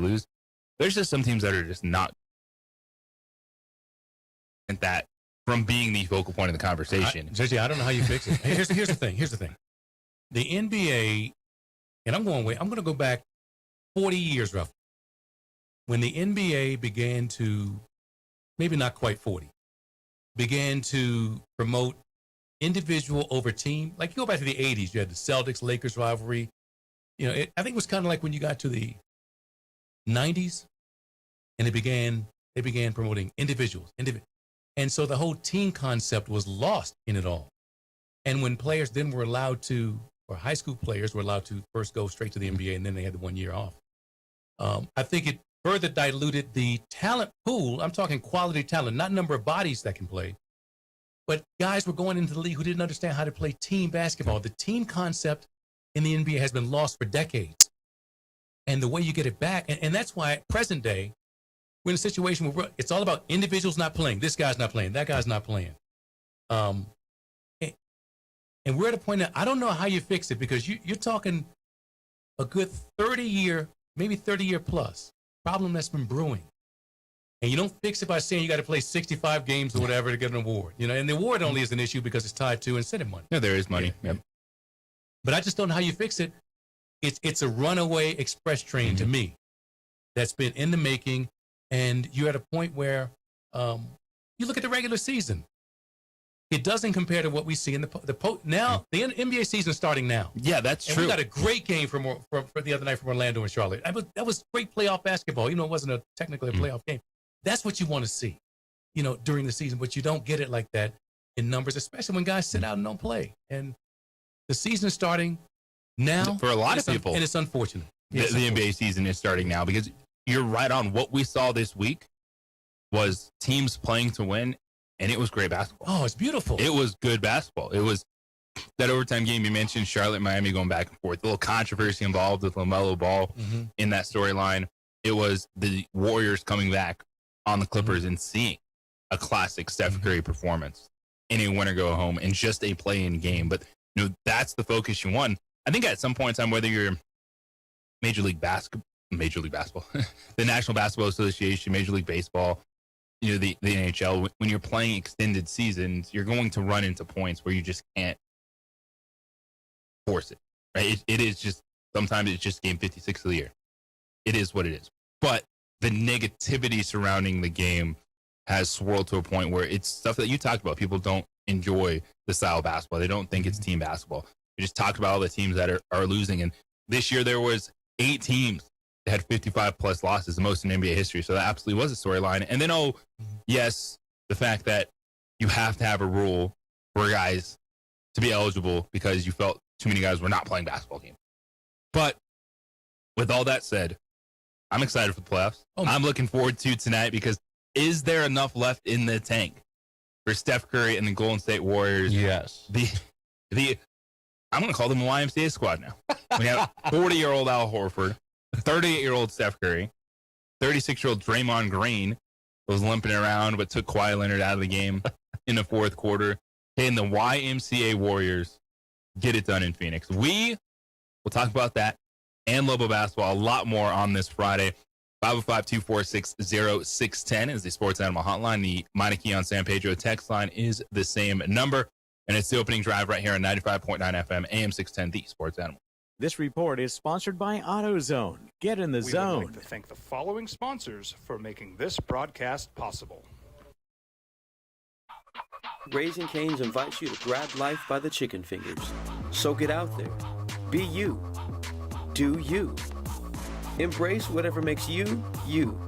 to lose. There's just some teams that are just not that from being the focal point of the conversation. JJ, I don't know how you fix it. Here's the thing. The NBA, and I'm going to go back 40 years roughly. When the NBA began to, maybe not quite 40, began to promote individual over team. Like you go back to the 80s, you had the Celtics-Lakers rivalry. You know, I think it was kind of like when you got to the 90s, and they began promoting individuals. And so the whole team concept was lost in it all. And when players then were allowed to, or high school players were allowed to first go straight to the NBA, and then they had the 1 year off. I think it further diluted the talent pool. I'm talking quality talent, not number of bodies that can play. But guys were going into the league who didn't understand how to play team basketball. The team concept in the NBA has been lost for decades. And the way you get it back, and that's why present day, we're in a situation where it's all about individuals not playing. This guy's not playing. That guy's not playing. And we're at a point that I don't know how you fix it, because you're talking a good 30-year, maybe 30-year plus problem that's been brewing. And you don't fix it by saying you got to play 65 games or whatever to get an award. You know, and the award only is an issue because it's tied to incentive money. Yeah, there is money. Yeah. Yep. But I just don't know how you fix it. It's a runaway express train to me that's been in the making. And you're at a point where you look at the regular season. It doesn't compare to what we see in now. The NBA season is starting now. Yeah, that's and true. We got a great game for the other night from Orlando and Charlotte. That was great playoff basketball. You know, it wasn't technically a playoff game. That's what you want to see, you know, during the season. But you don't get it like that in numbers, especially when guys sit out and don't play. And the season is starting now for a lot of people, and it's unfortunate. The NBA season is starting now, because you're right on. What we saw this week was teams playing to win, and it was great basketball. Oh, it's beautiful. It was good basketball. It was that overtime game you mentioned, Charlotte, Miami going back and forth. A little controversy involved with LaMelo Ball in that storyline. It was the Warriors coming back on the Clippers and seeing a classic Steph Curry performance in a winner-go-home and just a play-in game. But you know, that's the focus you want. I think at some point in time, whether you're Major League Basketball, the National Basketball Association, Major League Baseball, you know, the NHL, when you're playing extended seasons, you're going to run into points where you just can't force it, right? It is just, sometimes it's just game 56 of the year. It is what it is. But the negativity surrounding the game has swirled to a point where it's stuff that you talked about. People don't enjoy the style of basketball. They don't think it's team basketball. We just talked about all the teams that are losing. And this year there was 8 teams that had 55 plus losses, the most in NBA history. So that absolutely was a storyline. And then, yes, the fact that you have to have a rule for guys to be eligible because you felt too many guys were not playing basketball games. But with all that said, I'm excited for the playoffs. I'm looking forward to tonight, because is there enough left in the tank for Steph Curry and the Golden State Warriors? Yes. I'm going to call them the YMCA squad now. We have 40-year-old Al Horford, 38-year-old Steph Curry, 36-year-old Draymond Green was limping around but took Kawhi Leonard out of the game in the fourth quarter. And the YMCA Warriors get it done in Phoenix. We will talk about that and Lobo basketball a lot more on this Friday. 505-246-0610 is the Sports Animal Hotline. The Meineke on San Pedro text line is the same number. And it's the opening drive right here on 95.9 FM, AM 610, the Sports Animal. This report is sponsored by AutoZone. Get in the zone. We would like to thank the following sponsors for making this broadcast possible. Raising Cane's invites you to grab life by the chicken fingers. So get out there. Be you. Do you. Embrace whatever makes you, you.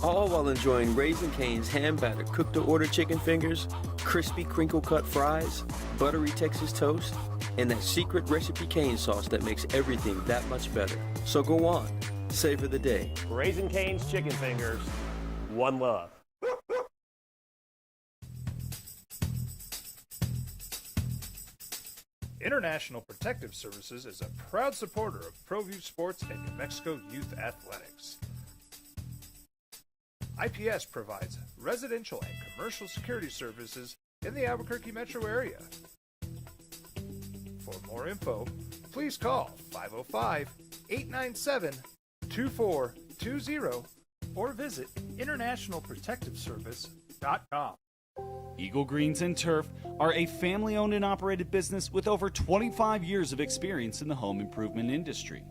All while enjoying Raising Cane's hand-battered cooked-to-order chicken fingers, crispy crinkle-cut fries, buttery Texas toast, and that secret recipe cane sauce that makes everything that much better. So go on, savor the day. Raising Cane's chicken fingers, one love. International Protective Services is a proud supporter of ProView Sports and New Mexico Youth Athletics. IPS provides residential and commercial security services in the Albuquerque metro area. For more info, please call 505-897-2425. 888-200-2820 or visit internationalprotectiveservice.com. Eagle Greens and Turf are a family-owned and operated business with over 25 years of experience in the home improvement industry.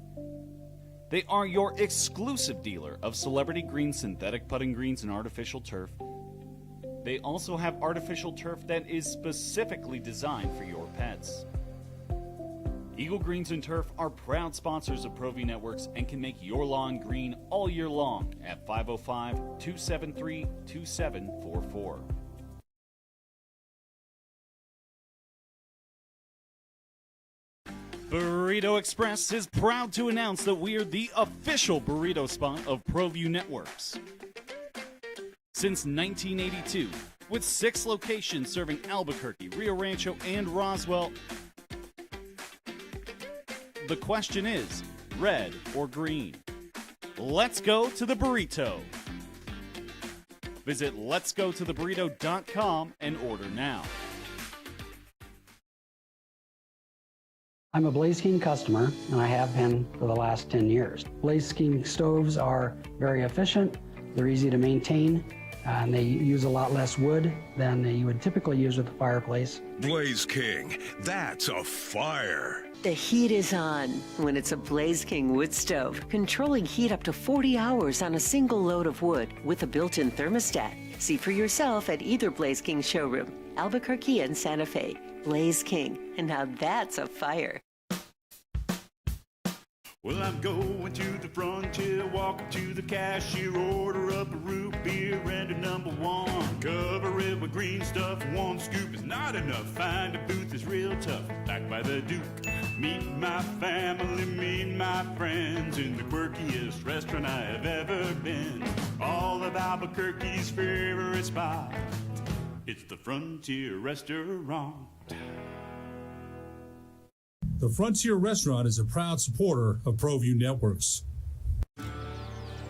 They are your exclusive dealer of celebrity green, synthetic putting greens, and artificial turf. They also have artificial turf that is specifically designed for your pets. Eagle Greens and Turf are proud sponsors of ProView Networks and can make your lawn green all year long at 505-273-2744. Burrito Express is proud to announce that we are the official burrito spot of ProView Networks. Since 1982, with 6 locations serving Albuquerque, Rio Rancho, and Roswell, the question is, red or green? Let's go to the burrito. Visit letsgototheburrito.com and order now. I'm a Blaze King customer, and I have been for the last 10 years. Blaze King stoves are very efficient, they're easy to maintain, and they use a lot less wood than you would typically use with a fireplace. Blaze King, that's a fire. The heat is on when it's a Blaze King wood stove, controlling heat up to 40 hours on a single load of wood with a built-in thermostat. See for yourself at either Blaze King showroom, Albuquerque and Santa Fe. Blaze King, and now that's a fire. Well, I'm going to the frontier, walking to the cashier, order up a root beer and a number 1. Cover it with green stuff, 1 scoop is not enough. Find a booth is real tough, back by the Duke. Meet my family, meet my friends in the quirkiest restaurant I have ever been. All of Albuquerque's favorite spot, it's the Frontier Restaurant. The Frontier Restaurant is a proud supporter of ProView Networks.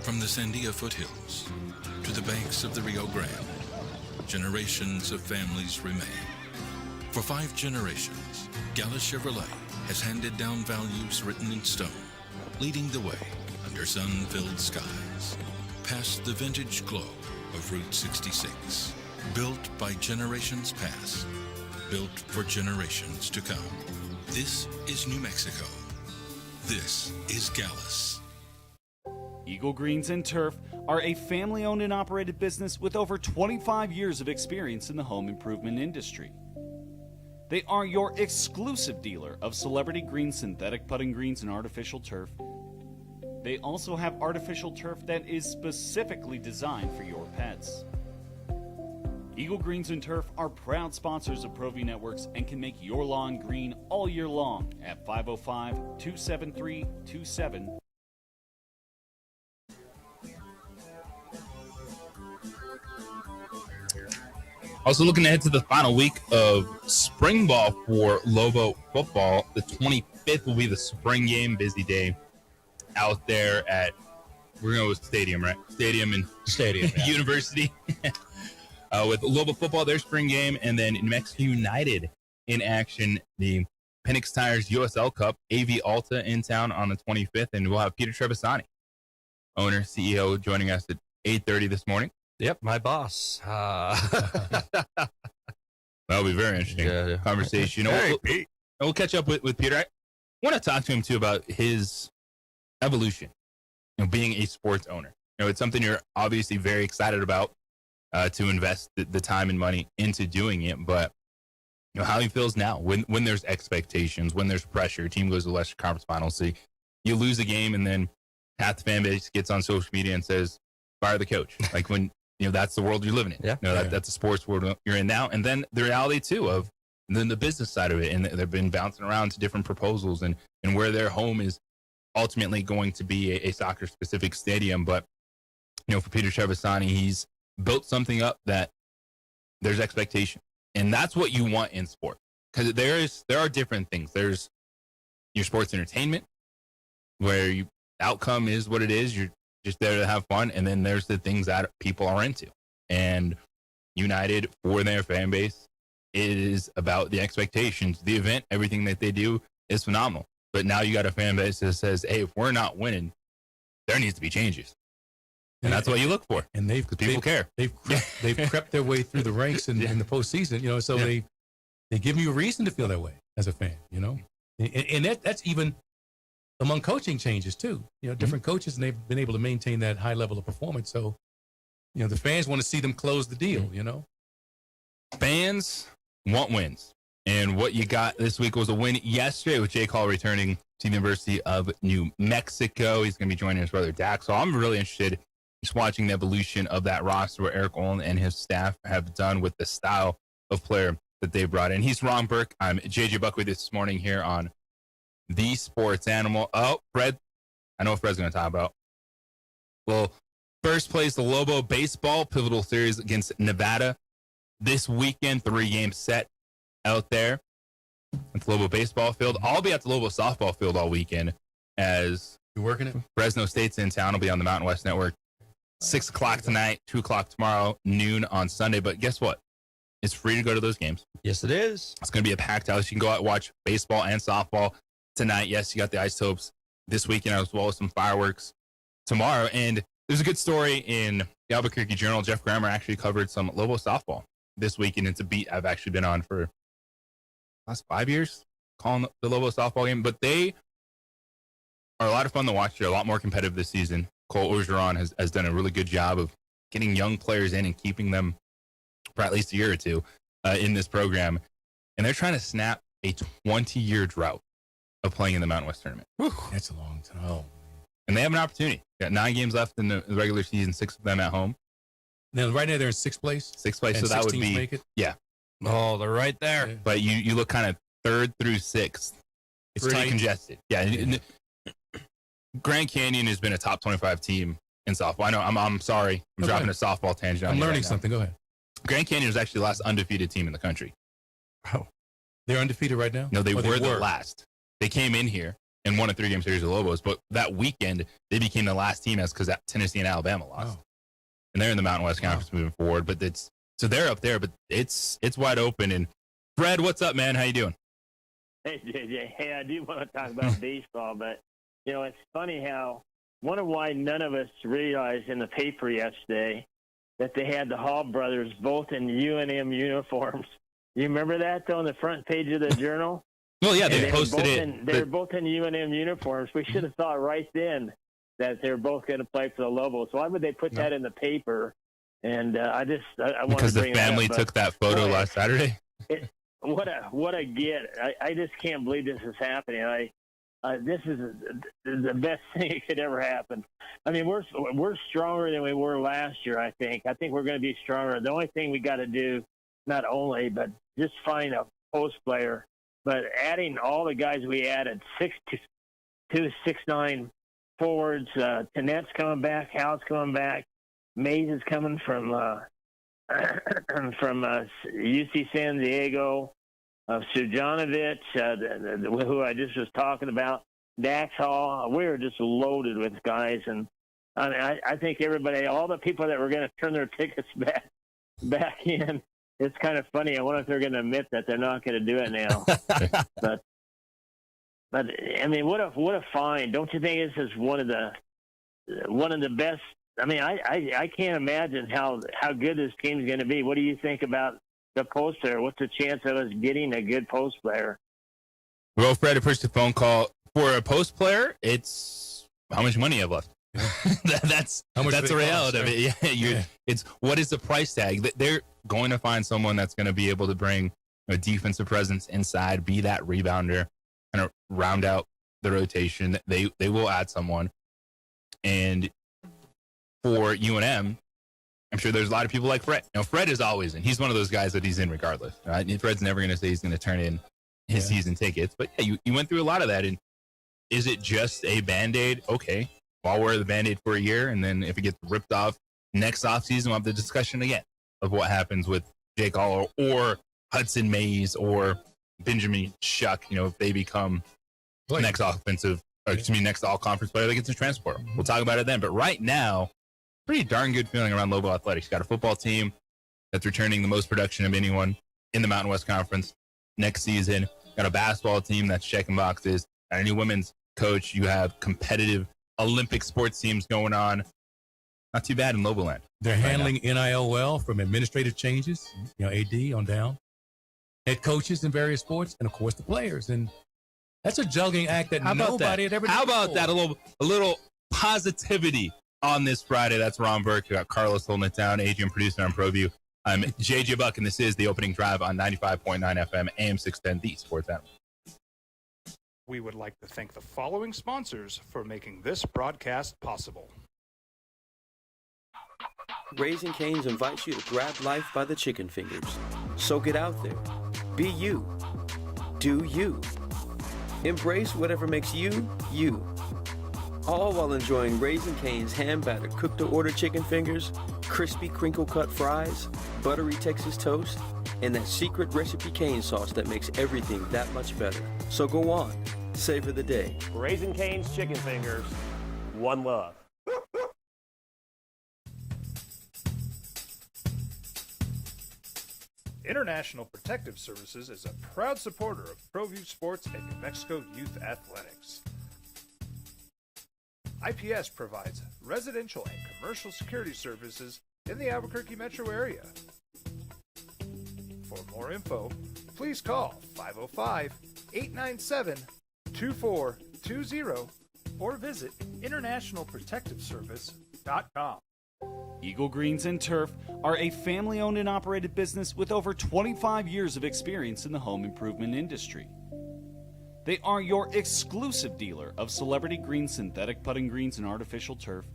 From the Sandia foothills to the banks of the Rio Grande, generations of families remain. For 5 generations, Gallus Chevrolet has handed down values written in stone, leading the way under sun-filled skies, past the vintage glow of Route 66. Built by generations past, built for generations to come. This is New Mexico. This is Gallus. Eagle Greens and Turf are a family-owned and operated business with over 25 years of experience in the home improvement industry. They are your exclusive dealer of celebrity green, synthetic putting greens, and artificial turf. They also have artificial turf that is specifically designed for your pets. Eagle Greens and Turf are proud sponsors of ProView Networks and can make your lawn green all year long at 505-273-2744. Also looking ahead to the final week of spring ball for Lobo football. The 25th will be the spring game. Busy day out there at, we're going with Stadium, right? Stadium and Stadium, yeah. University. With Lobo football, their spring game, and then New Mexico United in action, the Penix Tires USL Cup, AV Alta in town on the 25th, and we'll have Peter Trevisani, owner, CEO, joining us at 8:30 this morning. Yep, my boss. That'll be very interesting conversation. We'll catch up with Peter. I want to talk to him, too, about his evolution, being a sports owner. It's something you're obviously very excited about. To invest the time and money into doing it, but how he feels now when there's expectations, when there's pressure, team goes to the Western Conference Finals, so you lose a game, and then half the fan base gets on social media and says, "Fire the coach." Like when that's the world you're living in. Yeah, that's the sports world you're in now, and then the reality too of then the business side of it, and they've been bouncing around to different proposals and where their home is ultimately going to be a soccer specific stadium, but for Peter Trevisani, he's built something up that there's expectation, and that's what you want in sport, because there are different things. There's your sports entertainment, where outcome is what it is. You're just there to have fun, and then there's the things that people are into. And United, for their fan base, it is about the expectations. The event, everything that they do is phenomenal. But now you got a fan base that says, "Hey, if we're not winning, there needs to be changes." And that's what you look for. And people care. They've crept their way through the ranks in the postseason, so they give you a reason to feel that way as a fan, And that's even among coaching changes too. Different coaches, and they've been able to maintain that high level of performance. So, the fans want to see them close the deal, Fans want wins. And what you got this week was a win yesterday with Jake Hall returning to the University of New Mexico. He's going to be joining his brother Dak. So I'm really interested just watching the evolution of that roster, what Eric Olin and his staff have done with the style of player that they brought in. He's Ron Burke. I'm JJ Buckley this morning here on The Sports Animal. Oh, Fred. I know what Fred's going to talk about. Well, first plays the Lobo baseball pivotal series against Nevada this weekend. 3-game set out there at the Lobo baseball field. I'll be at the Lobo softball field all weekend as you're working it. Fresno State's in town. I'll be on the Mountain West Network 6 o'clock tonight, 2 o'clock tomorrow, noon on Sunday. But guess what? It's free to go to those games. Yes, it is. It's going to be a packed house. You can go out and watch baseball and softball tonight. Yes, you got the Isotopes this weekend as well as some fireworks tomorrow. And there's a good story in the Albuquerque Journal. Jeff Grammer actually covered some Lobo softball this weekend. It's a beat I've actually been on for the last 5 years, calling the Lobo softball game. But they are a lot of fun to watch. They're a lot more competitive this season. Cole Orgeron has done a really good job of getting young players in and keeping them for at least a year or two in this program. And they're trying to snap a 20-year drought of playing in the Mountain West Tournament. Whew, that's a long time. Oh. And they have an opportunity. Got 9 games left in the regular season, 6 of them at home. Now, right now, they're in 6th place. 6th place, so that would be, make it? Yeah. Oh, they're right there. Yeah. But you look kind of 3rd through 6th. It's pretty congested. Yeah. Grand Canyon has been a top 25 team in softball. I know. I'm sorry. I'm dropping a softball tangent. I'm learning something. Go ahead. Grand Canyon was actually the last undefeated team in the country. Wow. They're undefeated right now? No, they were the last. They came in here and won a 3-game series of Lobos, but that weekend they became the last team because Tennessee and Alabama lost. Oh. And they're in the Mountain West Conference moving forward. But so they're up there, but it's wide open. And Fred, what's up, man? How you doing? Hey, JJ. Hey, I do want to talk about baseball, but it's funny how wonder why none of us realized in the paper yesterday that they had the Hall brothers both in UNM uniforms. You remember that on the front page of the Journal? Well, yeah, they posted it. They were both in UNM uniforms. We should have thought right then that they were both going to play for the Lobos. So why would they put that in the paper? And I want because to bring the family that up, took that photo last Saturday. What a get! I just can't believe this is happening. This is the best thing that could ever happen. I mean, we're stronger than we were last year. I think we're going to be stronger. The only thing we got to do, not only, but just find a post player. But adding all the guys we added, 6'2", 6'9" forwards. Tanet's coming back. Hal's coming back. Mays is coming from UC San Diego. Sujanovic, who I just was talking about, Dax Hall. We were just loaded with guys, and I think everybody, all the people that were going to turn their tickets back in. It's kind of funny. I wonder if they're going to admit that they're not going to do it now. but I mean, what a find! Don't you think this is one of the best? I mean, I can't imagine how good this team's going to be. What do you think about the post player? What's the chance of us getting a good post player? Well, Fred, appreciate the phone call. For a post player, it's how much money you have left. that's the reality of it. Yeah, it's what is the price tag? They're going to find someone that's going to be able to bring a defensive presence inside, be that rebounder, kind of round out the rotation. They will add someone. And for UNM, I'm sure there's a lot of people like Fred. Fred is always in. He's one of those guys that he's in regardless. Right? Fred's never going to say he's going to turn in his season tickets. But yeah, you went through a lot of that. And is it just a Band-Aid? Okay, I'll wear the Band-Aid for a year. And then if it gets ripped off next offseason, we'll have the discussion again of what happens with Jake Hall or Hudson Mays or Benjamin Shuck. If they become next next all-conference player that gets a transfer. We'll talk about it then. But right now, pretty darn good feeling around Lobo Athletics. Got a football team that's returning the most production of anyone in the Mountain West Conference next season. Got a basketball team that's checking boxes. Got a new women's coach. You have competitive Olympic sports teams going on. not too bad in Loboland. They're handling NIL well, from administrative changes, AD on down, head coaches in various sports, and of course the players. And that's a juggling act that nobody had ever done. How about before. that? A little positivity on this Friday. That's Ron Burke. We got Carlos holding it down, Adrian producing on ProView. I'm JJ Buck, and this is the opening drive on 95.9 FM, AM 610, the Sports Animal. We would like to thank the following sponsors for making this broadcast possible. Raising Cane's invites you to grab life by the chicken fingers. So get out there. Be you. Do you. Embrace whatever makes you, you. All while enjoying Raising Cane's hand-battered cooked-to-order chicken fingers, crispy crinkle-cut fries, buttery Texas toast, and that secret recipe cane sauce that makes everything that much better. So go on. Savor the day. Raising Cane's chicken fingers. One love. International Protective Services is a proud supporter of ProView Sports and New Mexico Youth Athletics. IPS provides residential and commercial security services in the Albuquerque metro area. For more info, please call 505-897-2420 or visit internationalprotectiveservice.com. Eagle Greens and Turf are a family-owned and operated business with over 25 years of experience in the home improvement industry. They are your exclusive dealer of Celebrity Green synthetic putting greens and artificial turf.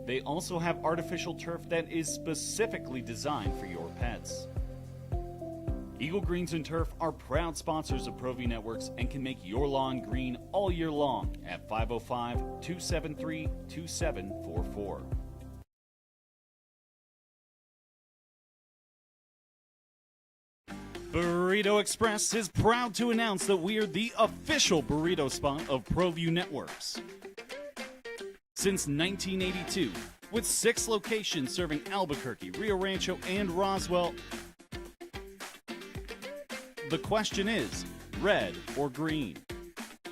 They also have artificial turf that is specifically designed for your pets. Eagle Greens and Turf are proud sponsors of ProView Networks and can make your lawn green all year long at 505-273-2744. Burrito Express is proud to announce that we are the official burrito spot of ProView Networks. Since 1982, with 6 locations serving Albuquerque, Rio Rancho, and Roswell, the question is, red or green?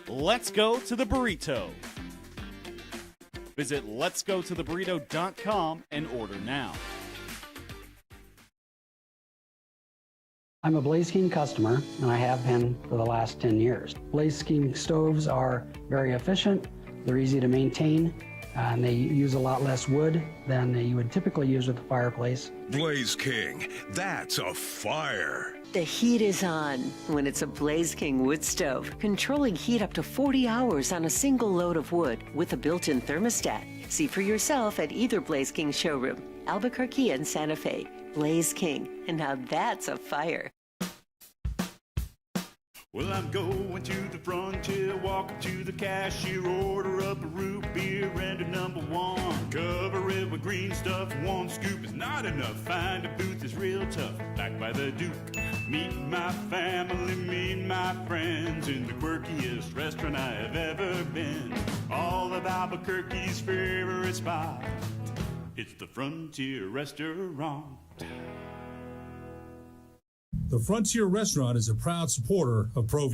Let's go to the burrito. Visit letsgototheburrito.com and order now. I'm a Blaze King customer, and I have been for the last 10 years. Blaze King stoves are very efficient, they're easy to maintain, and they use a lot less wood than you would typically use with a fireplace. Blaze King, that's a fire. The heat is on when it's a Blaze King wood stove, controlling heat up to 40 hours on a single load of wood with a built-in thermostat. See for yourself at either Blaze King showroom, Albuquerque and Santa Fe. Blaze King, and now that's a fire. Well, I'm going to the frontier, walking to the cashier, order up a root beer and a number 1. Cover it with green stuff, 1 scoop is not enough. Find a booth is real tough, back by the Duke. Meet my family, meet my friends in the quirkiest restaurant I have ever been. All of Albuquerque's favorite spot, it's the Frontier Restaurant. The Frontier Restaurant is a proud supporter of ProView.